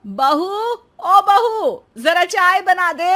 बहू, ओ बहू, जरा चाय बना दे।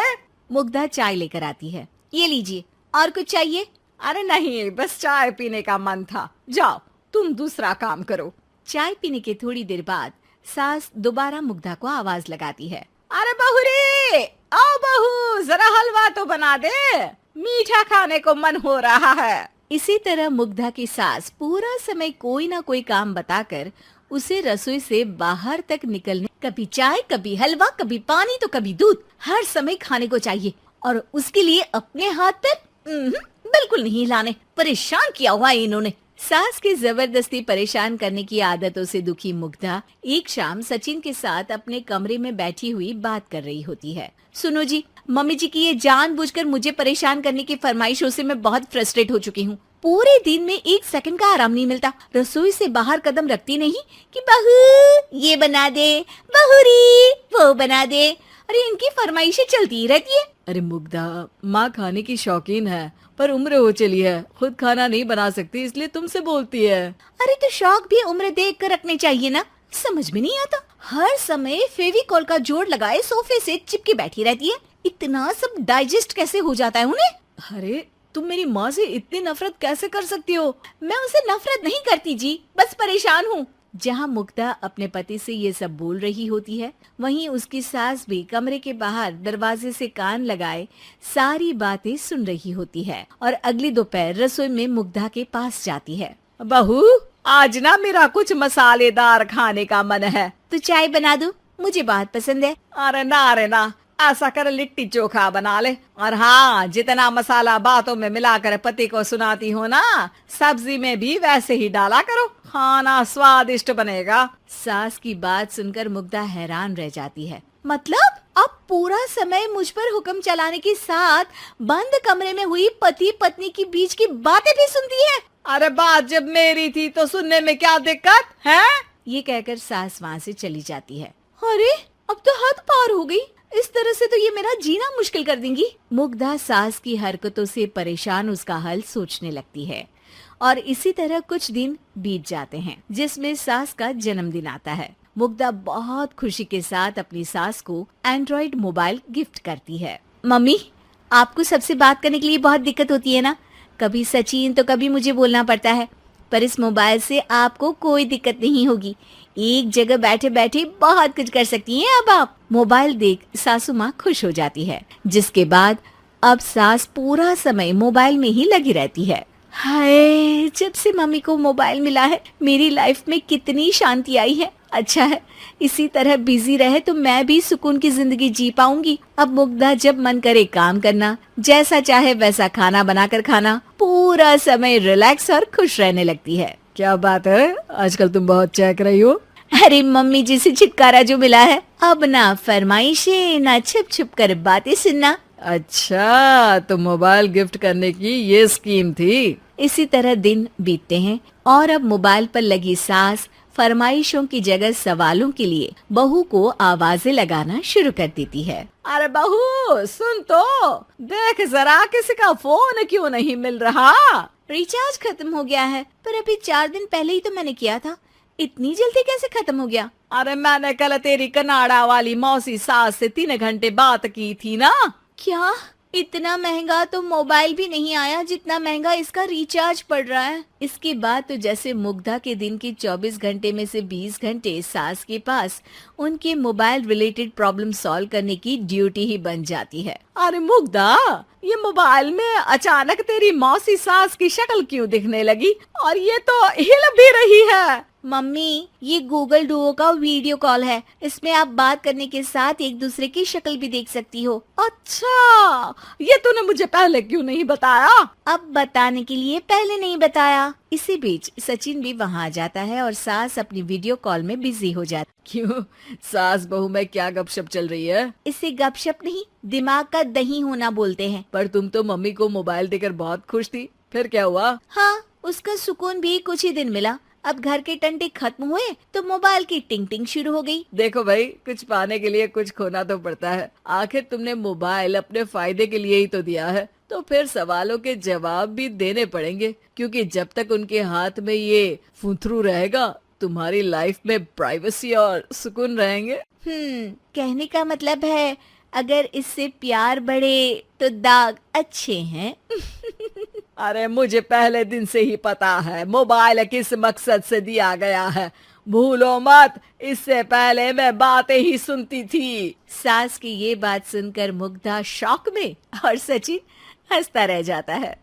मुग्धा चाय लेकर आती है। ये लीजिए, और कुछ चाहिए? अरे नहीं, बस चाय पीने का मन था। जाओ, तुम दूसरा काम करो। चाय पीने के थोड़ी देर बाद सास दोबारा मुग्धा को आवाज लगाती है। अरे बहू रे, आओ बहू, जरा हलवा तो बना दे, मीठा खाने को मन हो रहा है। इसी तरह मुग्धा की सास पूरा समय कोई ना कोई काम बताकर उसे रसोई से बाहर तक निकलने, कभी चाय, कभी हलवा, कभी पानी तो कभी दूध, हर समय खाने को चाहिए और उसके लिए अपने हाथ पर बिल्कुल नहीं हिलाने। परेशान किया हुआ है इन्होंने। सास की जबरदस्ती परेशान करने की आदतों से दुखी मुग्धा एक शाम सचिन के साथ अपने कमरे में बैठी हुई बात कर रही होती है। सुनो जी, मम्मी जी की ये जानबूझकर मुझे परेशान करने की फरमाइशों से मैं बहुत फ्रस्ट्रेट हो चुकी हूँ। पूरे दिन में एक सेकंड का आराम नहीं मिलता। रसोई से बाहर कदम रखती नहीं कि बहू ये बना दे, बहुरी वो बना दे। अरे इनकी फरमाइशें चलती ही रहती है। अरे मुग्धा, माँ खाने की शौकीन है, पर उम्र हो चली है, खुद खाना नहीं बना सकती, इसलिए तुमसे बोलती है। अरे तो शौक भी उम्र देख कर रखने चाहिए ना। समझ में नहीं आता, हर समय फेविकॉल का जोड़ लगाए सोफे से चिपकी बैठी रहती है। इतना सब डाइजेस्ट कैसे हो जाता है उन्हें? अरे तुम मेरी माँ से इतनी नफरत कैसे कर सकती हो? मैं उनसे नफरत नहीं करती जी, बस परेशान हूँ। जहाँ मुग्धा अपने पति से ये सब बोल रही होती है, वहीं उसकी सास भी कमरे के बाहर दरवाजे से कान लगाए सारी बातें सुन रही होती है और अगली दोपहर रसोई में मुग्धा के पास जाती है। बहू, आज ना मेरा कुछ मसालेदार खाने का मन है। तो चाय बना दूं? मुझे बहुत पसंद है। अरे ना, ऐसा कर लिट्टी चोखा बना ले। और हाँ, जितना मसाला बातों में मिलाकर पति को सुनाती हो ना, सब्जी में भी वैसे ही डाला करो, खाना स्वादिष्ट बनेगा। सास की बात सुनकर मुग्धा हैरान रह जाती है। मतलब अब पूरा समय मुझ पर हुक्म चलाने के साथ बंद कमरे में हुई पति पत्नी की बीच की बातें भी सुनती है। अरे बात जब मेरी थी तो सुनने में क्या दिक्कत है? ये कहकर सास वहाँ से चली जाती है। अरे अब तो हद पार हो गई, इस तरह से तो ये मेरा जीना मुश्किल कर देंगी। मुग्धा सास की हरकतों से परेशान उसका हल सोचने लगती है और इसी तरह कुछ दिन बीत जाते हैं, जिसमें सास का जन्मदिन आता है। मुग्धा बहुत खुशी के साथ अपनी सास को एंड्रॉइड मोबाइल गिफ्ट करती है। मम्मी, आपको सबसे बात करने के लिए बहुत दिक्कत होती है ना, कभी सचिन तो कभी मुझे बोलना पड़ता है, पर इस मोबाइल से आपको कोई दिक्कत नहीं होगी। एक जगह बैठे बैठे बहुत कुछ कर सकती हैं अब आप। मोबाइल देख सासू माँ खुश हो जाती है, जिसके बाद अब सास पूरा समय मोबाइल में ही लगी रहती है। हाय, जब से मम्मी को मोबाइल मिला है मेरी लाइफ में कितनी शांति आई है। अच्छा है, इसी तरह बिजी रहे तो मैं भी सुकून की जिंदगी जी पाऊंगी। अब मुग्धा जब मन करे काम करना, जैसा चाहे वैसा खाना बनाकर खाना, पूरा समय रिलैक्स और खुश रहने लगती है। क्या बात है, आजकल तुम बहुत चहक रही हो। अरे मम्मी जी से छुटकारा जो मिला है, अब ना फरमाइशें ना छुप छुप कर बातें सुनना। अच्छा, तो मोबाइल गिफ्ट करने की ये स्कीम थी। इसी तरह दिन बीतते हैं और अब मोबाइल पर लगी सास फरमाइशों की जगह सवालों के लिए बहू को आवाजें लगाना शुरू कर देती है। अरे बहू सुन तो, देख जरा किसी का फोन क्यों नहीं मिल रहा? रिचार्ज खत्म हो गया है, पर अभी 4 दिन पहले ही तो मैंने किया था, इतनी जल्दी कैसे खत्म हो गया? अरे मैंने कल तेरी कनाडा वाली मौसी सास से 3 घंटे बात की थी ना। क्या इतना महंगा तो मोबाइल भी नहीं आया जितना महंगा इसका रिचार्ज पड़ रहा है। इसके बाद तो जैसे मुग्धा के दिन के 24 घंटे में से 20 घंटे सास के पास उनके मोबाइल रिलेटेड प्रॉब्लम सॉल्व करने की ड्यूटी ही बन जाती है। अरे मुग्धा, ये मोबाइल में अचानक तेरी मौसी सास की शक्ल क्यों दिखने लगी? और ये तो हिल भी रही है। मम्मी, ये गूगल डुओ का वीडियो कॉल है, इसमें आप बात करने के साथ एक दूसरे की शक्ल भी देख सकती हो। अच्छा, ये तूने मुझे पहले क्यों नहीं बताया? अब बताने के लिए पहले नहीं बताया। इसी बीच सचिन भी वहाँ आ जाता है और सास अपनी वीडियो कॉल में बिजी हो जाती। क्यों, सास बहू में क्या गपशप चल रही है? इसे गपशप नहीं, दिमाग का दही होना बोलते हैं। पर तुम तो मम्मी को मोबाइल देकर बहुत खुश थी, फिर क्या हुआ? हाँ, उसका सुकून भी कुछ ही दिन मिला। अब घर के टंटे खत्म हुए तो मोबाइल की टिंग टिंग शुरू हो गई। देखो भाई, कुछ पाने के लिए कुछ खोना तो पड़ता है। आखिर तुमने मोबाइल अपने फायदे के लिए ही तो दिया है, तो फिर सवालों के जवाब भी देने पड़ेंगे, क्योंकि जब तक उनके हाथ में ये फुथरू रहेगा तुम्हारी लाइफ में प्राइवेसी और सुकून रहेंगे। कहने का मतलब है अगर इससे प्यार बढ़े तो दाग अच्छे हैं। अरे मुझे पहले दिन से ही पता है मोबाइल किस मकसद से दिया गया है। भूलो मत, इससे पहले मैं बातें ही सुनती थी। सास की ये बात सुनकर मुग्धा शॉक में और सचिन हंसता रह जाता है।